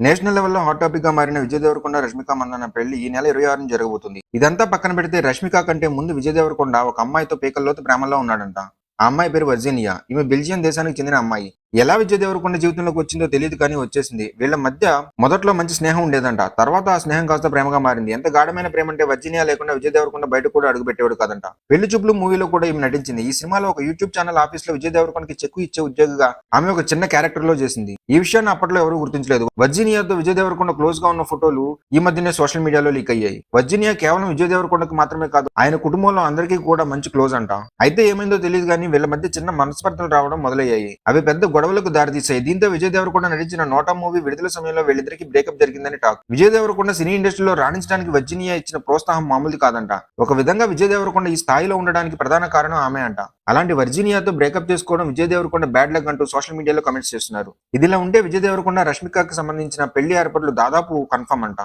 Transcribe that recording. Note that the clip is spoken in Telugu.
నేషనల్ లెవెల్లో హాట్ టాపిక్ గా మారిన విజయ్ దేవరకొండ రష్మిక మందన్న పెళ్లి ఈ నెల 26న జరగబోతుంది. ఇదంతా పక్కన పెడితే రష్మిక కంటే ముందు విజయ్ దేవరకొండ ఒక అమ్మాయితో పీకల్లోతు ప్రేమలో ఉన్నాడంట. ఆ అమ్మాయి పేరు వర్జీనియా. ఈమె బెల్జియం దేశానికి చెందిన అమ్మాయి. ఎలా విజయ్ దేవరకొండ జీవితంలోకి వచ్చిందో తెలియదు కానీ వచ్చేసింది. వీళ్ళ మధ్య మొదట్లో మంచి స్నేహం ఉండేదంట. తర్వాత ఆ స్నేహం కాస్త ప్రేమగా మారింది. ఎంత గాఢమైన ప్రేమ అంటే వర్జీనియా లేకుండా విజయ్ దేవరకొండ బయట కూడా అడుగు పెట్టేవాడు కాదంట. పెళ్లి చూపులు మూవీలో కూడా ఈమె నటించింది. ఈ సినిమాలో ఒక యూట్యూబ్ ఛానల్ ఆఫీస్ లో విజయ్ దేవరకొండకి చెక్కు ఇచ్చే ఉద్యోగిగా ఆమె ఒక చిన్న క్యారెక్టర్ లో చేసింది. ఈ విషయాన్ని అప్పట్లో ఎవరూ గుర్తించలేదు. వర్జీనియాతో విజయ్ దేవరకొండ క్లోజ్ గా ఉన్న ఫోటోలు ఈ మధ్యనే సోషల్ మీడియాలో లీక్ అయ్యాయి. వర్జీనియా కేవలం విజయ్ దేవరకొండకు మాత్రమే కాదు, ఆయన కుటుంబంలో అందరికీ కూడా మంచి క్లోజ్ అంట. అయితే ఏమైందో తెలియదు కానీ వీళ్ళ మధ్య చిన్న మనస్పర్ధలు రావడం మొదలయ్యాయి. అవి పెద్ద గొడవలకు దారితీశాయి. దీంతో విజయ్ దేవరకొండ నటించిన నోటా మూవీ విడుదల సమయంలో వీళ్ళిద్దరికి బ్రేకప్ జరిగిందని టాక్. విజయ్ దేవరకొండ సినీ ఇండస్ట్రీలో రాణించడానికి వర్జీనియా ఇచ్చిన ప్రోత్సాహం మామూలు కాదంట. ఒక విధంగా విజయ్ దేవరకొండ ఈ స్థాయిలో ఉండడానికి ప్రధాన కారణం ఆమె అంట. అలాంటి వర్జీనియాతో బ్రేకప్ చేసుకోవడం విజయ్ దేవరకొండ బ్యాడ్ లక్ అంటూ సోషల్ మీడియాలో కామెంట్స్ చేస్తున్నారు. ఇదిలా ఉంటే విజయ్ దేవరకొండ రష్మికకి సంబంధించిన పెళ్లి ఏర్పాట్లు దాదాపు కన్ఫర్మ్ అంట.